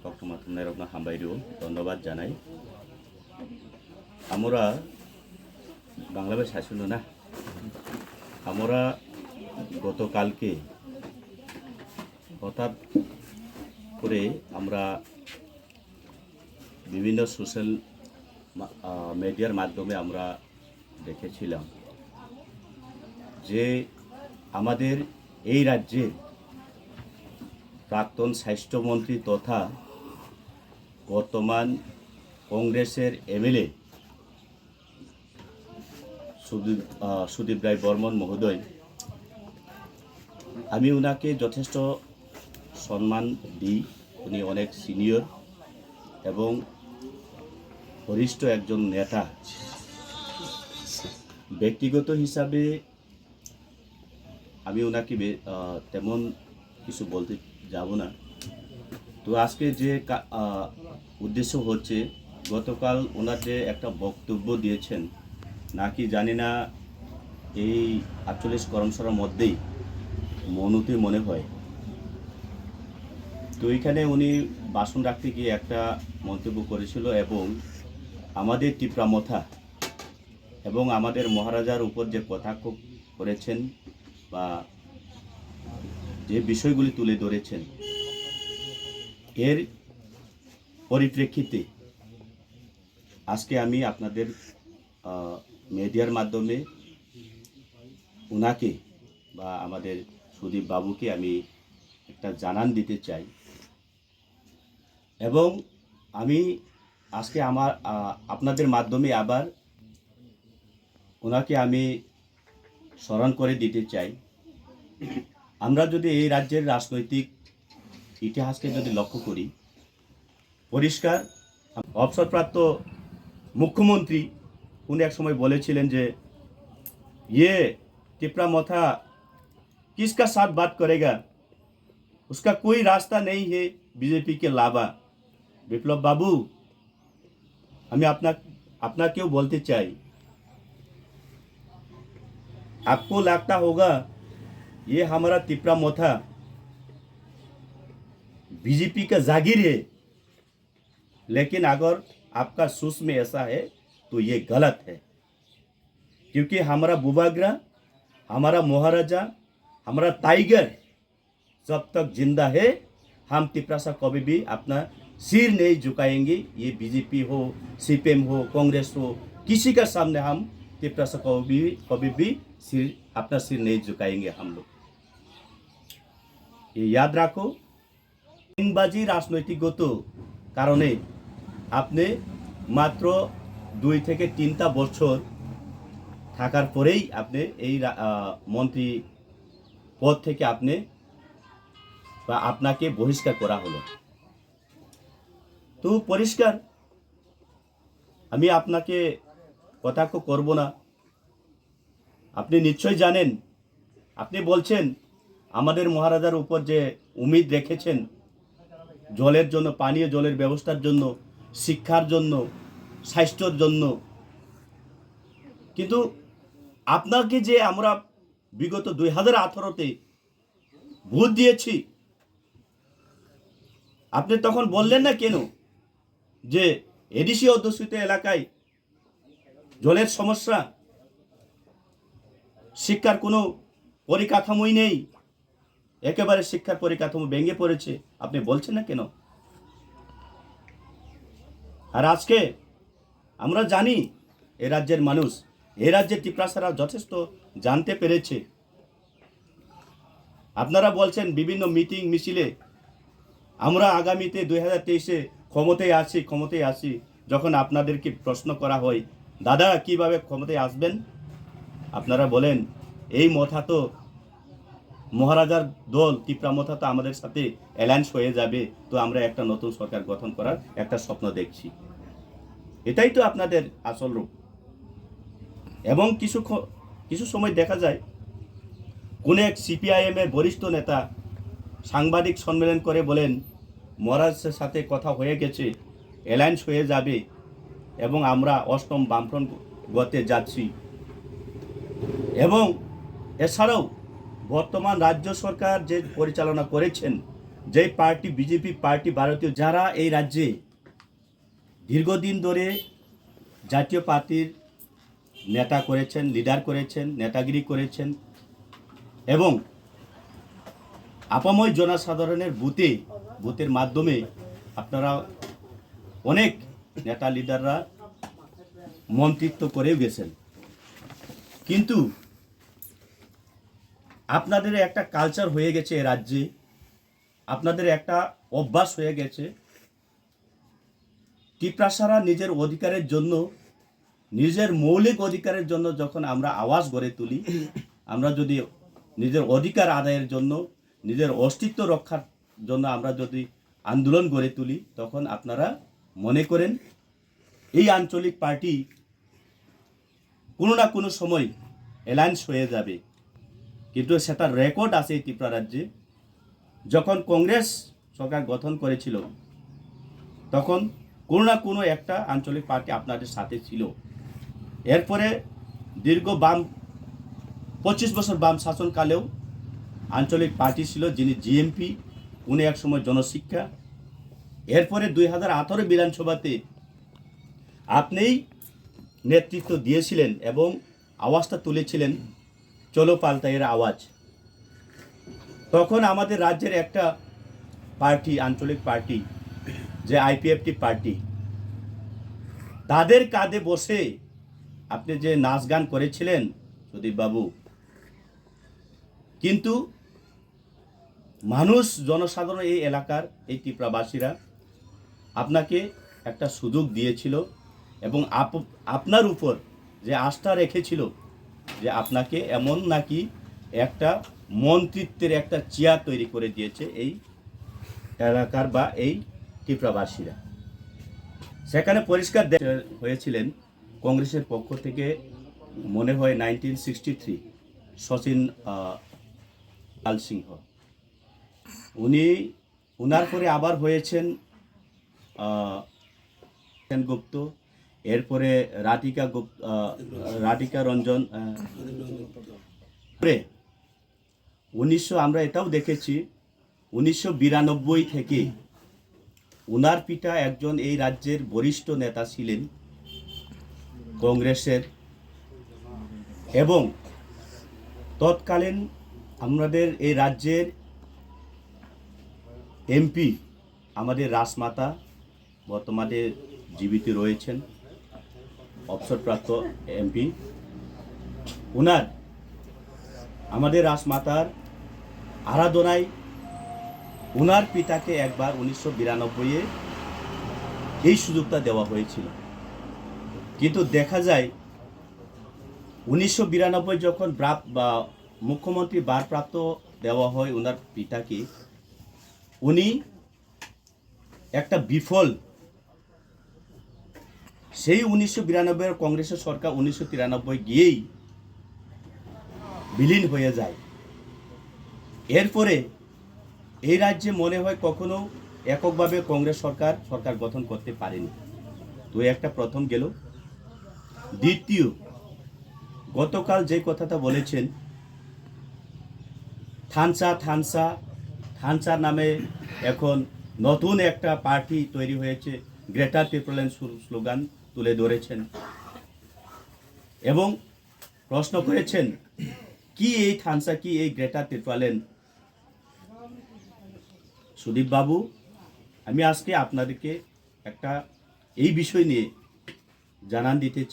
পক্ষমাত্রনা হামবাইরু ধন্যবাদ জানাই। আমরা বাংলাদেশ আসল না, আমরা গতকালকে হঠাৎ করে আমরা বিভিন্ন সোশ্যাল মিডিয়ার মাধ্যমে আমরা দেখেছিলাম যে আমাদের এই রাজ্যের প্রাক্তন স্বাস্থ্যমন্ত্রী তথা বর্তমান কংগ্রেসের এমএলএ সুদীপ রায় বর্মন মহোদয়, আমি ওনাকে যথেষ্ট সম্মান দিই। উনি অনেক সিনিয়র এবং বরিষ্ঠ একজন নেতা। ব্যক্তিগত হিসাবে আমি ওনাকে তেমন কিছু বলতে যাব না। তো আজকে যে উদ্দেশ্য হচ্ছে, গতকাল ওনার যে একটা বক্তব্য দিয়েছেন নাকি জানি না, এই 48 কর্মশালার মধ্যেই মনতে মনে হয়। তো এইখানে উনি ভাষণ রাখতে গিয়ে একটা মন্তব্য করেছিল এবং আমাদের টিপ্রামথা এবং আমাদের মহারাজার উপর যে কটাক্ষ করেছেন বা যে বিষয়গুলি তুলে ধরেছেন, এর পরিপ্রেক্ষিতে আজকে আমি আপনাদের মিডিয়ার মাধ্যমে ওনাকে বা আমাদের সুদীপ বাবুকে আমি একটা জানান দিতে চাই এবং আমি আজকে আপনাদের মাধ্যমে আবার ওনাকে আমি স্মরণ করে দিতে চাই। আমরা যদি এই রাজ্যের রাজনৈতিক ইতিহাসকে যদি লক্ষ্য করি, পরিষ্কার অবসরপ্রাপ্ত মুখ্যমন্ত্রী উনি এক সময় বলেছিলেন যে ये टिप्रामथा किसका साथ बात करेगा, उसका कोई रास्ता नहीं है बीजेपी के अलावा। विप्लव बाबू, हमें अपना क्यों बोलते चाहिए, आपको लगता होगा ये हमारा टिप्रामथा बीजेपी का जागीर है, लेकिन अगर आपका सोच में ऐसा है तो ये गलत है, क्योंकि हमारा बुबाग्रा, हमारा महाराजा, हमारा टाइगर जब तक जिंदा है, हम टिप्रासा कभी भी अपना सिर नहीं झुकाएंगे। ये बीजेपी हो, सीपीएम हो, कांग्रेस हो, किसी का सामने हम टिप्रासा कभी भी अपना सिर नहीं झुकाएंगे हम लोग। ये याद रखो। তিনবাজি রাজনৈতিকগত কারণে আপনি মাত্র 2 থেকে 3টা বছর থাকার পরেই আপনি এই মন্ত্রী পদ থেকে আপনাকে বহিষ্কার করা হলো। তো পরিষ্কার আমি আপনাকে কটাক্ষ করব না। আপনি নিশ্চয় জানেন, আপনি বলছেন আমাদের মহারাজার উপর যে উম্মিদ রেখেছেন জলের জন্য, পানীয় জলের ব্যবস্থার জন্য, শিক্ষার জন্য, স্বাস্থ্যর জন্য, কিন্তু আপনাকে যে আমরা বিগত 2018-তে ভোট দিয়েছি, আপনি তখন বললেন না কেন যে এডিসি অধ্যুষিত এলাকায় জলের সমস্যা, শিক্ষার কোনো পরিকাঠামোই নেই, একেবারে শিক্ষার পরিকাঠামো ভেঙে পড়েছে, আপনি বলছেন না কেন? আর আজকে আমরা জানি এ রাজ্যের মানুষ, এ রাজ্যের টিপ্রাসারা যথেষ্ট জানতে পেরেছে। আপনারা বলছেন বিভিন্ন মিটিং মিছিলে আমরা আগামীতে 2023-এ ক্ষমতায় আসি। যখন আপনাদেরকে প্রশ্ন করা হয় দাদা কিভাবে ক্ষমতায় আসবেন, আপনারা বলেন এই মথা তো মহারাজার দল টিপ্রামথা তো আমাদের সাথে অ্যালায়েন্স হয়ে যাবে, তো আমরা একটা নতুন সরকার গঠন করার একটা স্বপ্ন দেখছি। এটাই তো আপনাদের আসল রূপ। এবং কিছু সময় দেখা যায় কোন এক সিপিআইএম এর বরিষ্ঠ নেতা সাংবাদিক সম্মেলন করে বলেন মহারাজের সাথে কথা হয়ে গেছে, অ্যালায়েন্স হয়ে যাবে এবং আমরা 8ম বামফ্রন্ট গতে যাচ্ছি। এবং এছাড়াও বর্তমান রাজ্য সরকার যে পরিচালনা করেছেন যে পার্টি বিজেপি পার্টি ভারতীয় যারা এই রাজ্যে দীর্ঘদিন ধরে জাতীয় পার্টির নেতা করেছেন, লিডার করেছেন, নেতাগিরি করেছেন এবং আপাময় জনসাধারণের বুথের মাধ্যমে আপনারা অনেক নেতা লিডাররা মন্ত্রিত্ব করেও গেছেন, কিন্তু আপনাদের একটা কালচার হয়ে গেছে এ রাজ্যে, আপনাদের একটা অভ্যাস হয়ে গেছে টিপ্রাসারা নিজের অধিকারের জন্য, নিজের মৌলিক অধিকারের জন্য যখন আমরা আওয়াজ গড়ে তুলি, আমরা যদি নিজের অধিকার আদায়ের জন্য, নিজের অস্তিত্ব রক্ষার জন্য আমরা যদি আন্দোলন গড়ে তুলি, তখন আপনারা মনে করেন এই আঞ্চলিক পার্টি কোনো না কোনো সময় অ্যালায়েন্স হয়ে যাবে। কিন্তু সেটার রেকর্ড আছে এই ত্রিপুরা রাজ্যে। যখন কংগ্রেস সরকার গঠন করেছিল তখন কোনো না কোনো একটা আঞ্চলিক পার্টি আপনাদের সাথে ছিল। এরপরে দীর্ঘ 25 বছর বাম শাসনকালেও আঞ্চলিক পার্টি ছিল, যিনি জিএমপি, উনি একসময় জনশিক্ষা। এরপরে 2018 বিধানসভাতে আপনিই নেতৃত্ব দিয়েছিলেন এবং আওয়াজটা তুলেছিলেন, চলো পাল্টাইয়ের আওয়াজ। তখন আমাদের রাজ্যের একটা পার্টি, আঞ্চলিক পার্টি, যে আইপিএফটি পার্টি, তাদের কাঁধে বসে আপনি যে নাচ গান করেছিলেন সুদীপ বাবু, কিন্তু মানুষ, জনসাধারণ, এই এলাকার এই ত্রিপুরাবাসীরা আপনাকে একটা সুযোগ দিয়েছিল এবং আপনার উপর যে আস্থা রেখেছিল যে আপনাকে এমন নাকি একটা মন্ত্রিত্বের একটা চেয়ার তৈরি করে দিয়েছে এই এলাকার বা এই ত্রিপুরাবাসীরা। সেখানে পরিষ্কার হয়েছিলেন কংগ্রেসের পক্ষ থেকে, মনে হয় 1963 শচীন লাল সিংহ, উনার পরে আবার হয়েছেন সেনগুপ্ত, এরপরে রাধিকা রঞ্জন। 1900 আমরা এটাও দেখেছি 1992 থেকে উনার পিতা একজন এই রাজ্যের বরিষ্ঠ নেতা ছিলেন কংগ্রেসের, এবং তৎকালীন আমাদের এই রাজ্যের এমপি আমাদের রাজমাতা বর্তমানে জীবিত রয়েছেন, অবসরপ্রাপ্ত এমপি। উনার আমাদের রাজমাতার আরাধনায় উনার পিতাকে একবার 1992-এ এই সুযোগটা দেওয়া হয়েছিল। কিন্তু দেখা যায় 1992 যখন মুখ্যমন্ত্রী ভারপ্রাপ্ত দেওয়া হয় ওনার পিতাকে, উনি একটা বিফল, সেই 1992 কংগ্রেসের সরকার 1993 গিয়েই বিলীন হয়ে যায়। এরপরে এই রাজ্যে মনে হয় কখনো এককভাবে কংগ্রেস সরকার গঠন করতে পারেনি। তো একটা প্রথম গেল। দ্বিতীয়, গতকাল যে কথাটা বলেছেন থানসা নামে এখন নতুন একটা পার্টি তৈরি হয়েছে, গ্রেটার ত্রিপুরাল্যান্ড স্লোগান তুলে ধরেছেন এবং প্রশ্ন করেছেন কি এই থানসা, কি এই গ্রেটার ত্রিপুরাল্যান্ড। সুদীপ বাবু, আমি আজকে আপনাদেরকে একটা এই বিষয় নিয়ে জানান দিতে চাই।